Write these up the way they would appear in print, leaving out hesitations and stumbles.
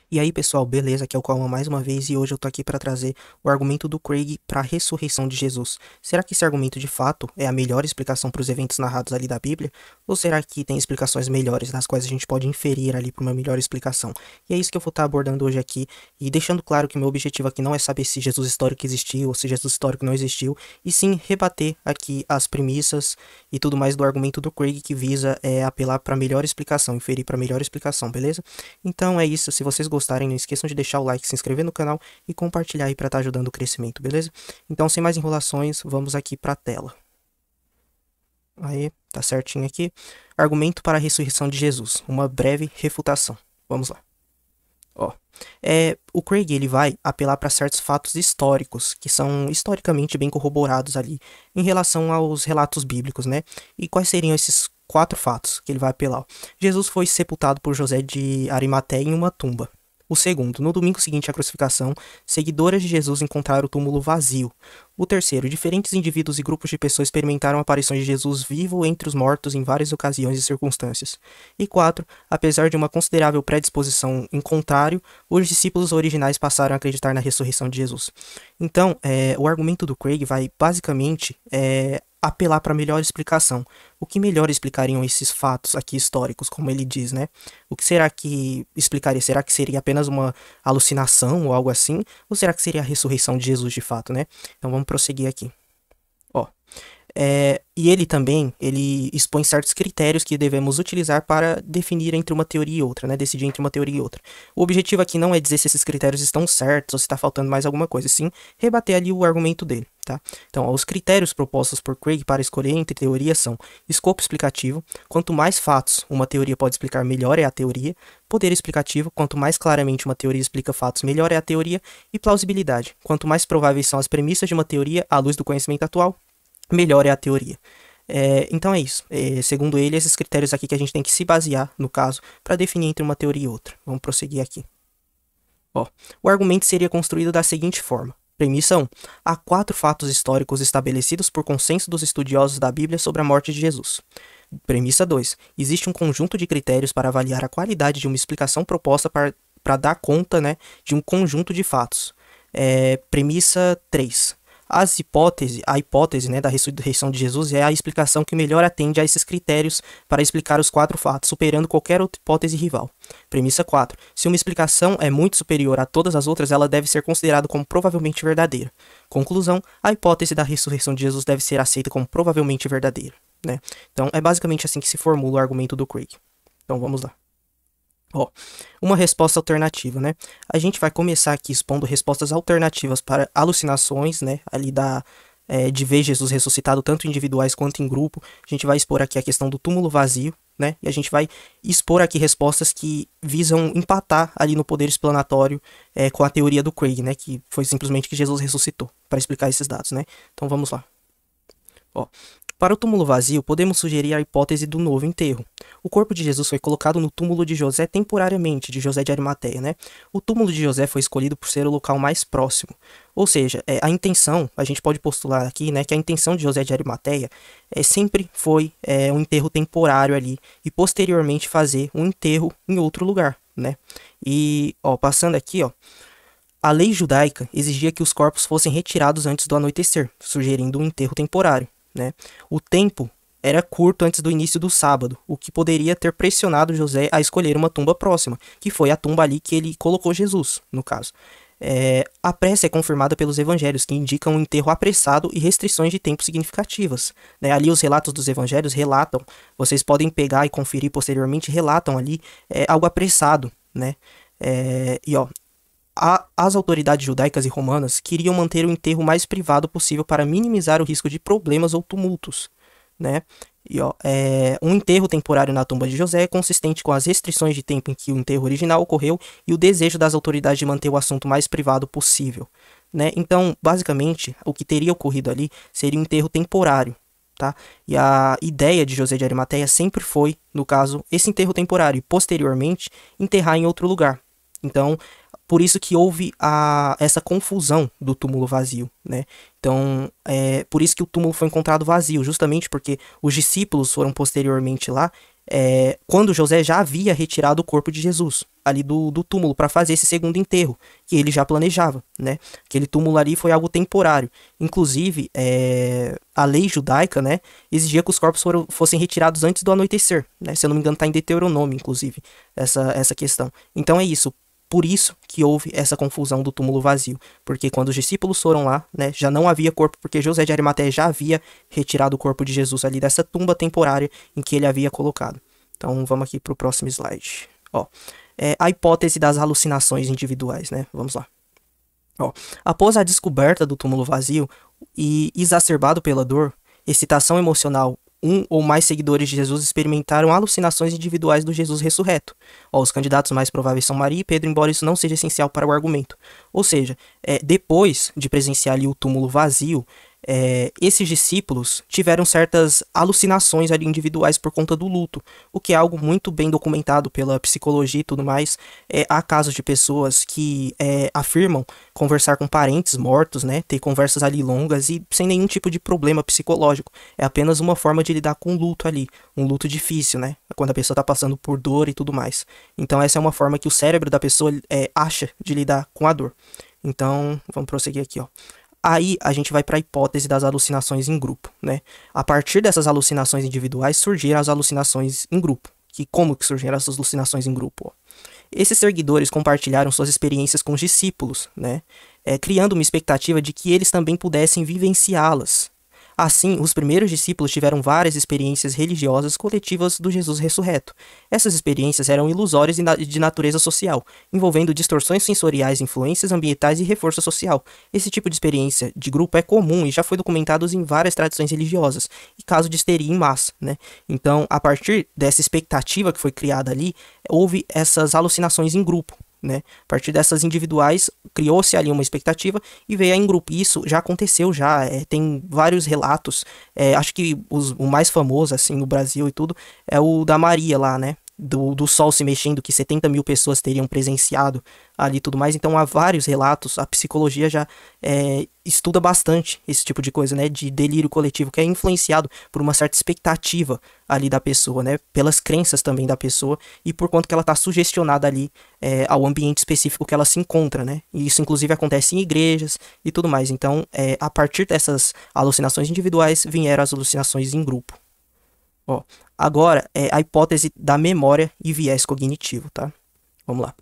E aí, pessoal, beleza? Aqui é o Calma mais uma vez e hoje eu tô aqui para trazer o argumento do Craig para a ressurreição de Jesus. Será que esse argumento de fato é a melhor explicação para os eventos narrados ali da Bíblia? Ou será que tem explicações melhores nas quais a gente pode inferir ali para uma melhor explicação? E é isso que eu vou estar abordando hoje aqui e deixando claro que meu objetivo aqui não é saber se Jesus histórico existiu ou se Jesus histórico não existiu, e sim rebater aqui as premissas e tudo mais do argumento do Craig que visa apelar para a melhor explicação, inferir para a melhor explicação, beleza? Então é isso, se vocês gostarem, não esqueçam de deixar o like, se inscrever no canal e compartilhar aí para estar ajudando o crescimento, beleza? Então, sem mais enrolações, vamos aqui para a tela. Aí, tá certinho aqui. Argumento para a ressurreição de Jesus, uma breve refutação. Vamos lá. Ó, o Craig ele vai apelar para certos fatos históricos que são historicamente bem corroborados ali em relação aos relatos bíblicos, né? E quais seriam esses quatro fatos que ele vai apelar? Jesus foi sepultado por José de Arimateia em uma tumba. O segundo, no domingo seguinte à crucificação, seguidoras de Jesus encontraram o túmulo vazio. O terceiro, diferentes indivíduos e grupos de pessoas experimentaram aparições de Jesus vivo entre os mortos em várias ocasiões e circunstâncias. E quatro, apesar de uma considerável predisposição em contrário, os discípulos originais passaram a acreditar na ressurreição de Jesus. Então, o argumento do Craig vai basicamente apelar para melhor explicação. O que melhor explicariam esses fatos aqui históricos, como ele diz, né? O que será que explicaria? Será que seria apenas uma alucinação ou algo assim? Ou será que seria a ressurreição de Jesus de fato, né? Então vamos prosseguir aqui. Ó, e ele também, ele expõe certos critérios que devemos utilizar para definir entre uma teoria e outra, né? Decidir entre uma teoria e outra. O objetivo aqui não é dizer se esses critérios estão certos ou se está faltando mais alguma coisa, sim rebater ali o argumento dele, tá? Então, ó, os critérios propostos por Craig para escolher entre teorias são escopo explicativo, quanto mais fatos uma teoria pode explicar, melhor é a teoria, poder explicativo, quanto mais claramente uma teoria explica fatos, melhor é a teoria, e plausibilidade, quanto mais prováveis são as premissas de uma teoria à luz do conhecimento atual, melhor é a teoria. Então é isso. Segundo ele, esses critérios aqui que a gente tem que se basear, no caso, para definir entre uma teoria e outra. Vamos prosseguir aqui. Ó, o argumento seria construído da seguinte forma. Premissa 1. Há quatro fatos históricos estabelecidos por consenso dos estudiosos da Bíblia sobre a morte de Jesus. Premissa 2. Existe um conjunto de critérios para avaliar a qualidade de uma explicação proposta para dar conta, né, de um conjunto de fatos. Premissa 3. A hipótese, né, da ressurreição de Jesus é a explicação que melhor atende a esses critérios para explicar os quatro fatos, superando qualquer outra hipótese rival. Premissa 4. Se uma explicação é muito superior a todas as outras, ela deve ser considerada como provavelmente verdadeira. Conclusão. A hipótese da ressurreição de Jesus deve ser aceita como provavelmente verdadeira, né? Então, é basicamente assim que se formula o argumento do Craig. Então, vamos lá. Ó, uma resposta alternativa, né? A gente vai começar aqui expondo respostas alternativas para alucinações, né? Ali de ver Jesus ressuscitado, tanto individuais quanto em grupo. A gente vai expor aqui a questão do túmulo vazio, né? E a gente vai expor aqui respostas que visam empatar ali no poder explanatório com a teoria do Craig, né? Que foi simplesmente que Jesus ressuscitou, para explicar esses dados, né? Então vamos lá. Ó, para o túmulo vazio, podemos sugerir a hipótese do novo enterro. O corpo de Jesus foi colocado no túmulo de José temporariamente, de José de Arimateia, né? O túmulo de José foi escolhido por ser o local mais próximo. Ou seja, a intenção, a gente pode postular aqui, né, que a intenção de José de Arimateia sempre foi um enterro temporário ali e posteriormente fazer um enterro em outro lugar, né? E, ó, passando aqui, ó, a lei judaica exigia que os corpos fossem retirados antes do anoitecer, sugerindo um enterro temporário, né? O tempo era curto antes do início do sábado, o que poderia ter pressionado José a escolher uma tumba próxima, que foi a tumba ali que ele colocou Jesus, no caso. A pressa é confirmada pelos evangelhos, que indicam um enterro apressado e restrições de tempo significativas, né? Ali os relatos dos evangelhos relatam, vocês podem pegar e conferir posteriormente, relatam ali algo apressado, né? E ó, as autoridades judaicas e romanas queriam manter o enterro mais privado possível para minimizar o risco de problemas ou tumultos, né? E ó, um enterro temporário na tumba de José é consistente com as restrições de tempo em que o enterro original ocorreu e o desejo das autoridades de manter o assunto mais privado possível, né? Então, basicamente, o que teria ocorrido ali seria um enterro temporário, tá? E a ideia de José de Arimateia sempre foi, no caso, esse enterro temporário e posteriormente enterrar em outro lugar. Então, por isso que houve essa confusão do túmulo vazio, né? Então, por isso que o túmulo foi encontrado vazio, justamente porque os discípulos foram posteriormente lá, quando José já havia retirado o corpo de Jesus. ali do túmulo para fazer esse segundo enterro, que ele já planejava, né? Aquele túmulo ali foi algo temporário. Inclusive, a lei judaica, né, exigia que os corpos fossem retirados antes do anoitecer, né? Se eu não me engano, está em Deuteronômio, inclusive, essa questão. Então é isso. Por isso que houve essa confusão do túmulo vazio, porque quando os discípulos foram lá, né, já não havia corpo, porque José de Arimateia já havia retirado o corpo de Jesus ali dessa tumba temporária em que ele havia colocado. Então vamos aqui para o próximo slide. Ó, a hipótese das alucinações individuais, né? Vamos lá. Ó, após a descoberta do túmulo vazio e exacerbado pela dor, excitação emocional, um ou mais seguidores de Jesus experimentaram alucinações individuais do Jesus ressurreto. Ó, os candidatos mais prováveis são Maria e Pedro, embora isso não seja essencial para o argumento. Ou seja, depois de presenciar ali o túmulo vazio, esses discípulos tiveram certas alucinações ali individuais por conta do luto, o que é algo muito bem documentado pela psicologia e tudo mais. Há casos de pessoas que afirmam conversar com parentes mortos, né, ter conversas ali longas e sem nenhum tipo de problema psicológico. É apenas uma forma de lidar com o luto ali, um luto difícil, né, quando a pessoa está passando por dor e tudo mais. Então essa é uma forma que o cérebro da pessoa acha de lidar com a dor. Então vamos prosseguir aqui, ó. Aí a gente vai para a hipótese das alucinações em grupo, né? A partir dessas alucinações individuais surgiram as alucinações em grupo. Como que surgiram essas alucinações em grupo? Ó? Esses seguidores compartilharam suas experiências com os discípulos, né? Criando uma expectativa de que eles também pudessem vivenciá-las. Assim, os primeiros discípulos tiveram várias experiências religiosas coletivas do Jesus ressurreto. Essas experiências eram ilusórias e de natureza social, envolvendo distorções sensoriais, influências ambientais e reforço social. Esse tipo de experiência de grupo é comum e já foi documentado em várias tradições religiosas, e caso de histeria em massa, né? Então, a partir dessa expectativa que foi criada ali, houve essas alucinações em grupo. Né? A partir dessas individuais, criou-se ali uma expectativa e veio em grupo. Isso já aconteceu, tem vários relatos. Acho que o mais famoso, assim, no Brasil e tudo, é o da Maria lá, né? Do sol se mexendo, que 70 mil pessoas teriam presenciado ali e tudo mais. Então há vários relatos, a psicologia já estuda bastante esse tipo de coisa, né, de delírio coletivo, que é influenciado por uma certa expectativa ali da pessoa, né, pelas crenças também da pessoa e por quanto que ela está sugestionada ali ao ambiente específico que ela se encontra, né, e isso inclusive acontece em igrejas e tudo mais. Então a partir dessas alucinações individuais vieram as alucinações em grupo. Ó, agora a hipótese da memória e viés cognitivo, tá? Vamos lá.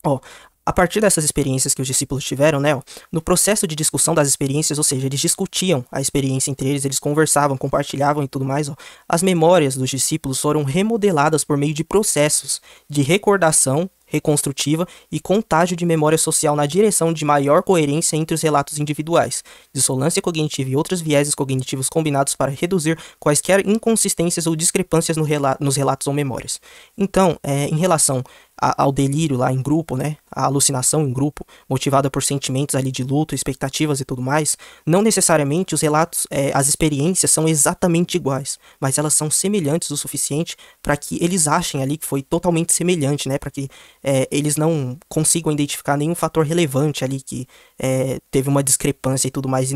Ó, a partir dessas experiências que os discípulos tiveram, né, ó, no processo de discussão das experiências, ou seja, eles discutiam a experiência entre eles conversavam, compartilhavam e tudo mais, ó, as memórias dos discípulos foram remodeladas por meio de processos de recordação reconstrutiva e contágio de memória social na direção de maior coerência entre os relatos individuais, dissonância cognitiva e outros vieses cognitivos combinados para reduzir quaisquer inconsistências ou discrepâncias nos relatos ou memórias. Então, em relação ao delírio lá em grupo, né, a alucinação em grupo, motivada por sentimentos ali de luto, expectativas e tudo mais, não necessariamente os relatos, as experiências são exatamente iguais, mas elas são semelhantes o suficiente para que eles achem ali que foi totalmente semelhante, né, para que eles não consigam identificar nenhum fator relevante ali que teve uma discrepância e tudo mais, e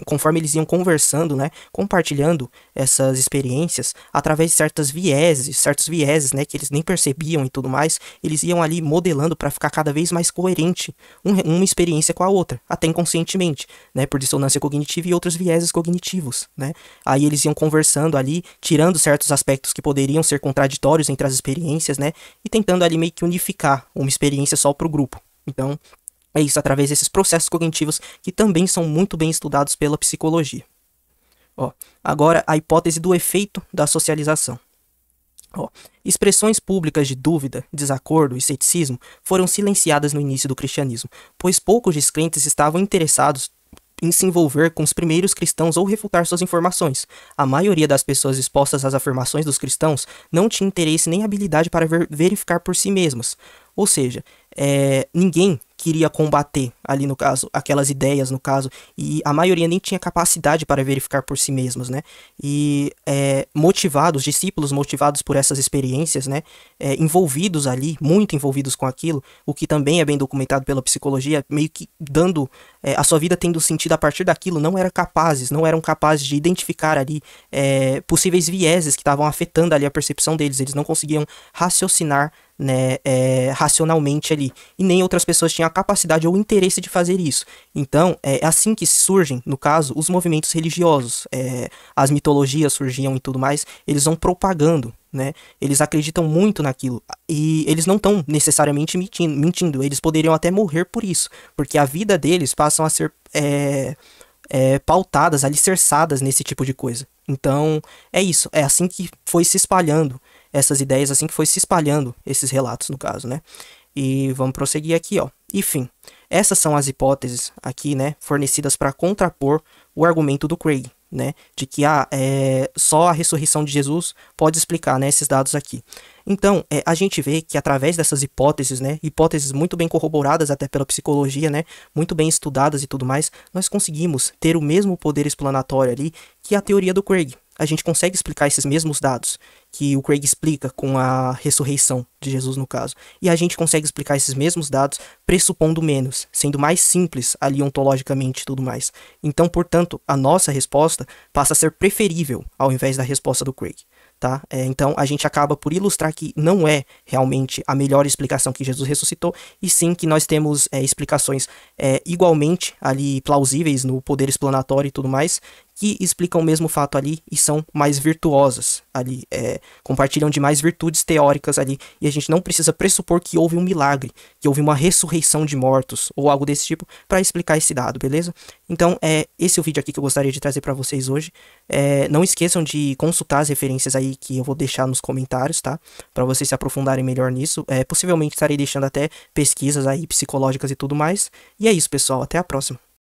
conforme eles iam conversando, né, compartilhando essas experiências, através de certos vieses, né, que eles nem percebiam e tudo mais, eles iam ali modelando para ficar cada vez mais coerente uma experiência com a outra, até inconscientemente, né, por dissonância cognitiva e outros vieses cognitivos, né. Aí eles iam conversando ali, tirando certos aspectos que poderiam ser contraditórios entre as experiências, né, e tentando ali meio que unificar uma experiência só para o grupo. Então, é isso, através desses processos cognitivos que também são muito bem estudados pela psicologia. Ó, agora, a hipótese do efeito da socialização. Ó, expressões públicas de dúvida, desacordo e ceticismo foram silenciadas no início do cristianismo, pois poucos descrentes estavam interessados em se envolver com os primeiros cristãos ou refutar suas informações. A maioria das pessoas expostas às afirmações dos cristãos não tinha interesse nem habilidade para verificar por si mesmas. Ou seja, ninguém queria combater ali no caso, aquelas ideias no caso, e a maioria nem tinha capacidade para verificar por si mesmos, né? E motivados, discípulos motivados por essas experiências, né? Envolvidos ali, muito envolvidos com aquilo, o que também é bem documentado pela psicologia, meio que dando a sua vida tendo sentido a partir daquilo, não eram capazes de identificar ali possíveis vieses que estavam afetando ali a percepção deles, eles não conseguiam raciocinar, né, racionalmente ali, e nem outras pessoas tinham a capacidade ou o interesse de fazer isso. Então, é assim que surgem, no caso, os movimentos religiosos, as mitologias surgiam e tudo mais, eles vão propagando, né? Eles acreditam muito naquilo, e eles não estão necessariamente mentindo, eles poderiam até morrer por isso, porque a vida deles passam a ser pautadas, alicerçadas nesse tipo de coisa. Então, é isso, é assim que foi se espalhando essas ideias, assim que foi se espalhando esses relatos, no caso, né? E vamos prosseguir aqui, ó. Enfim, essas são as hipóteses aqui, né, fornecidas para contrapor o argumento do Craig, né, de que só a ressurreição de Jesus pode explicar, né, esses dados aqui. Então, a gente vê que através dessas hipóteses, né, hipóteses muito bem corroboradas até pela psicologia, né, muito bem estudadas e tudo mais, nós conseguimos ter o mesmo poder explanatório ali que a teoria do Craig. A gente consegue explicar esses mesmos dados que o Craig explica com a ressurreição de Jesus, no caso. E a gente consegue explicar esses mesmos dados pressupondo menos, sendo mais simples ali ontologicamente e tudo mais. Então, portanto, a nossa resposta passa a ser preferível ao invés da resposta do Craig. Tá? Então a gente acaba por ilustrar que não é realmente a melhor explicação que Jesus ressuscitou, e sim que nós temos explicações igualmente ali plausíveis no poder explanatório e tudo mais, que explicam o mesmo fato ali e são mais virtuosas ali, compartilham de mais virtudes teóricas ali, e a gente não precisa pressupor que houve um milagre, que houve uma ressurreição de mortos ou algo desse tipo para explicar esse dado, beleza? Então esse é o vídeo aqui que eu gostaria de trazer para vocês hoje. Não esqueçam de consultar as referências aí que eu vou deixar nos comentários, tá? Para vocês se aprofundarem melhor nisso. Possivelmente estarei deixando até pesquisas aí psicológicas e tudo mais. E é isso, pessoal. Até a próxima.